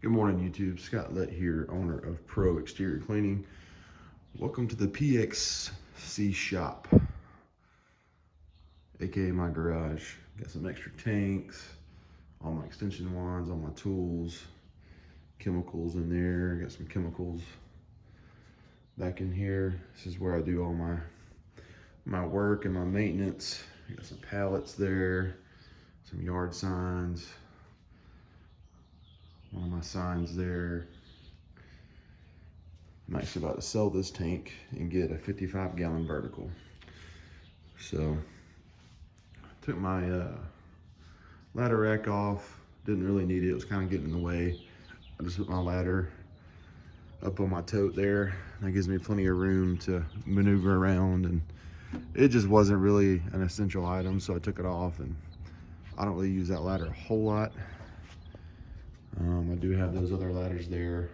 Good morning, YouTube. Scott Lett here, owner of Pro Exterior Cleaning. Welcome to the PXC shop, aka my garage. Got some extra tanks, all my extension wands, all my tools, chemicals in there. Got some chemicals back in here. This is where I do all my work and my maintenance. Got some pallets there, some yard signs. One of my signs there. I'm actually about to sell this tank and get a 55-gallon vertical. So I took my ladder rack off. Didn't really need it. It was kind of getting in the way. I just put my ladder up on my tote there. That gives me plenty of room to maneuver around, and it just wasn't really an essential item, so I took it off, and I don't really use that ladder a whole lot. I do have those other ladders there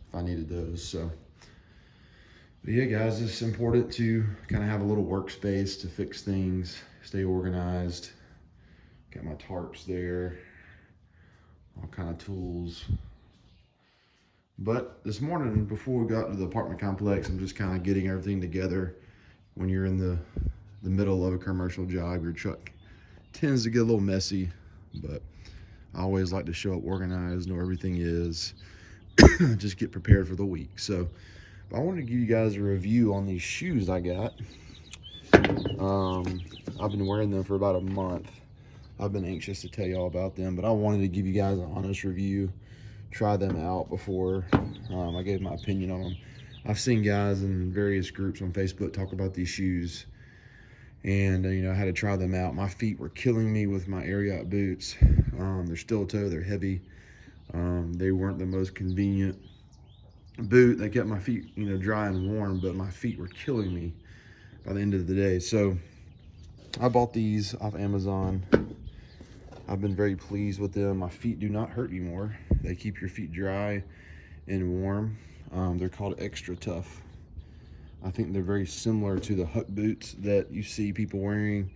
if I needed those. So, but yeah, guys, it's important to kind of have a little workspace to fix things, stay organized. Got my tarps there, all kind of tools. But this morning, before we got to the apartment complex, I'm just kind of getting everything together. When you're in the middle of a commercial job, your truck tends to get a little messy, but I always like to show up organized, know where everything is, just get prepared for the week. So I wanted to give you guys a review on these shoes I got. I've been wearing them for about a month. I've been anxious to tell y'all about them, but I wanted to give you guys an honest review, try them out before I gave my opinion on them. I've seen guys in various groups on Facebook talk about these shoes, and I had to try them out. My feet were killing me with my Ariat boots. They're steel toe, they're heavy. They weren't the most convenient boot. They kept my feet dry and warm, but my feet were killing me by the end of the day. So I bought these off Amazon. I've been very pleased with them. My feet do not hurt anymore. They keep your feet dry and warm. They're called Extra Tough. I think they're very similar to the Huck boots that you see people wearing.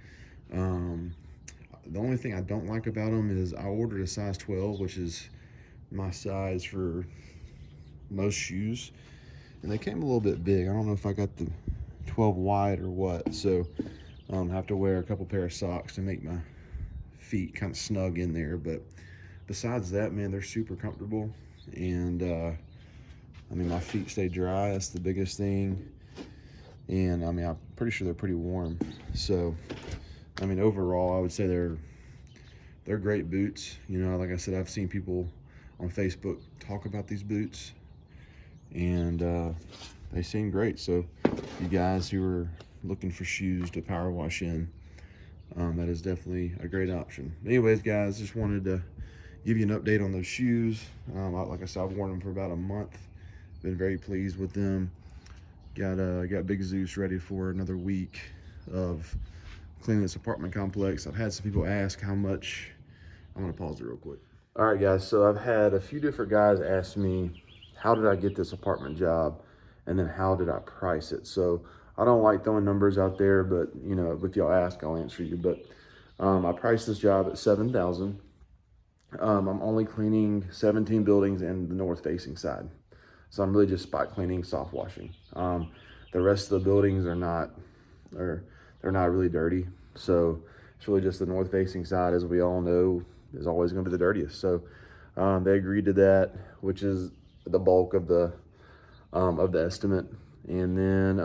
The only thing I don't like about them is I ordered a size 12, which is my size for most shoes, and they came a little bit big. I don't know if I got the 12 wide or what, so I have to wear a couple pair of socks to make my feet kind of snug in there. But besides that, man, they're super comfortable, and my feet stay dry. That's the biggest thing. And I'm pretty sure they're pretty warm. So overall, I would say they're great boots. Like I said, I've seen people on Facebook talk about these boots, and they seem great. So you guys who are looking for shoes to power wash in, that is definitely a great option. Anyways, guys, just wanted to give you an update on those shoes. Like I said, I've worn them for about a month. Been very pleased with them. Got Big Zeus ready for another week of cleaning this apartment complex. I've had some people ask how much. I'm gonna pause it real quick. All right, guys, so I've had a few different guys ask me, how did I get this apartment job? And then how did I price it? So I don't like throwing numbers out there, but if y'all ask, I'll answer you. But I priced this job at $7,000. I'm only cleaning 17 buildings in the north facing side. So I'm really just spot cleaning, soft washing. The rest of the buildings they're not really dirty. So it's really just the north facing side, as we all know, is always gonna be the dirtiest. So they agreed to that, which is the bulk of the estimate. And then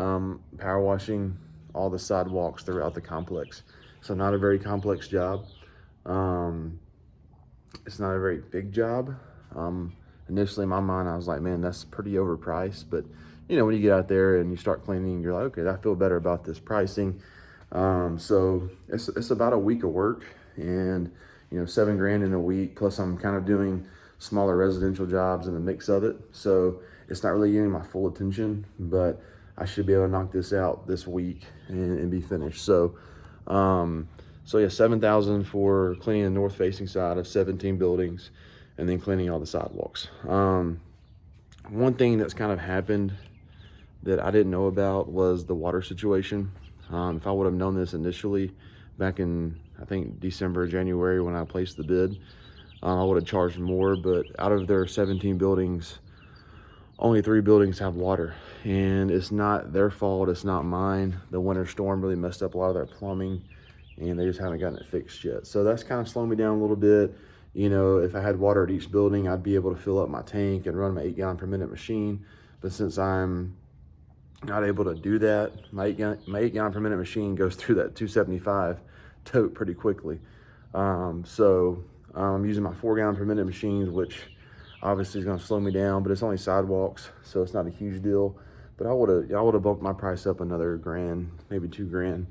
power washing all the sidewalks throughout the complex. So not a very complex job. It's not a very big job. Initially in my mind, I was like, man, that's pretty overpriced. But when you get out there and you start cleaning, you're like, okay, I feel better about this pricing. So it's about a week of work, and $7 grand in a week. Plus I'm kind of doing smaller residential jobs in the mix of it. So it's not really getting my full attention, but I should be able to knock this out this week and be finished. So yeah, $7,000 for cleaning the north facing side of 17 buildings, and then cleaning all the sidewalks. One thing that's kind of happened that I didn't know about was the water situation. If I would have known this initially back in, I think, December, January, when I placed the bid, I would have charged more, but out of their 17 buildings, only 3 buildings have water, and it's not their fault. It's not mine. The winter storm really messed up a lot of their plumbing, and they just haven't gotten it fixed yet. So that's kind of slowing me down a little bit. You know, if I had water at each building, I'd be able to fill up my tank and run my 8 gallon per minute machine. But since I'm not able to do that, my 8 gallon per minute machine goes through that 275 tote pretty quickly. So I'm using my 4 gallon per minute machines, which obviously is going to slow me down, but it's only sidewalks, so it's not a huge deal. But I would have bumped my price up another grand, maybe $2,000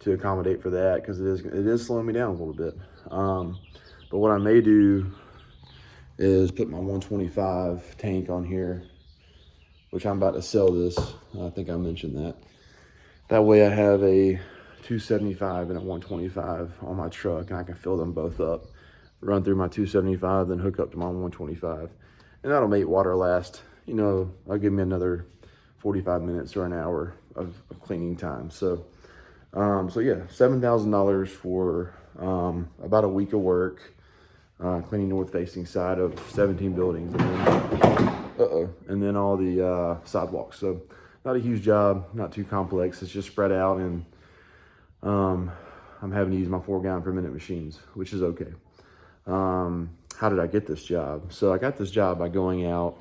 to accommodate for that, because it is slowing me down a little bit. But what I may do is put my 125 tank on here, which I'm about to sell this. I think I mentioned that. That way I have a 275 and a 125 on my truck, and I can fill them both up, run through my 275, then hook up to my 125. And that'll make water last, you know, that'll give me another 45 minutes or an hour of cleaning time. So yeah, $7,000 for about a week of work, cleaning north-facing side of 17 buildings, and then all the sidewalks. So not a huge job, not too complex. It's just spread out, and I'm having to use my 4 gallon per minute machines, which is okay. How did I get this job? So I got this job by going out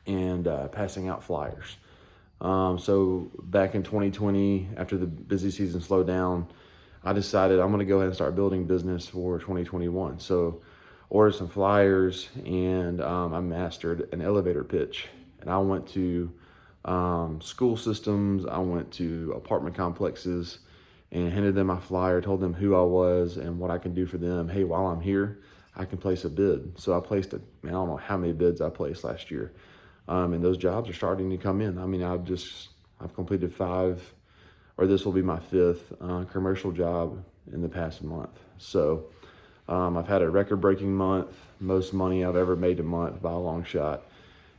and passing out flyers. So back in 2020, after the busy season slowed down, I decided I'm going to go ahead and start building business for 2021. So ordered some flyers, and I mastered an elevator pitch. And I went to school systems, I went to apartment complexes, and handed them my flyer, told them who I was and what I can do for them. Hey, while I'm here, I can place a bid. So I placed I don't know how many bids I placed last year. And those jobs are starting to come in. I mean, I've completed 5, or this will be my 5th commercial job in the past month. So I've had a record-breaking month, most money I've ever made a month by a long shot.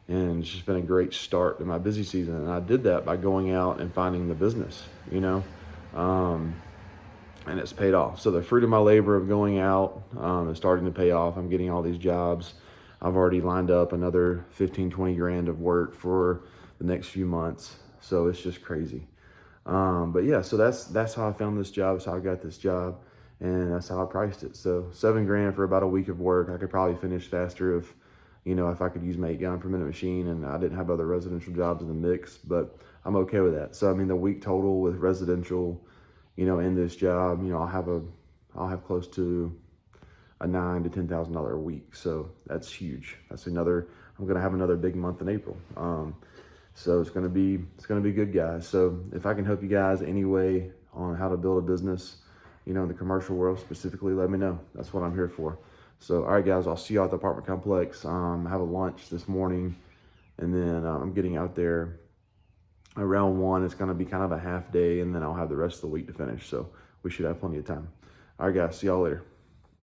And it's just been a great start to my busy season. And I did that by going out and finding the business, you know, and it's paid off. So the fruit of my labor of going out is starting to pay off. I'm getting all these jobs. I've already lined up another 15, 20 grand of work for the next few months. So it's just crazy. But yeah, so that's how I found this job. That's how I got this job, and that's how I priced it. So $7,000 for about a week of work. I could probably finish faster if, you know, if I could use my 8 gallon per minute machine and I didn't have other residential jobs in the mix, but I'm okay with that. So I mean, the week total with residential, you know, in this job, you know, I'll have close to a $9,000 to $10,000 a week. So that's huge. I'm going to have another big month in April. So it's going to be good, guys. So if I can help you guys any way on how to build a business, you know, in the commercial world specifically, let me know. That's what I'm here for. So, all right, guys, I'll see you at the apartment complex. I have a lunch this morning, and then I'm getting out there around 1. It's going to be kind of a half day, and then I'll have the rest of the week to finish. So we should have plenty of time. All right, guys, see y'all later.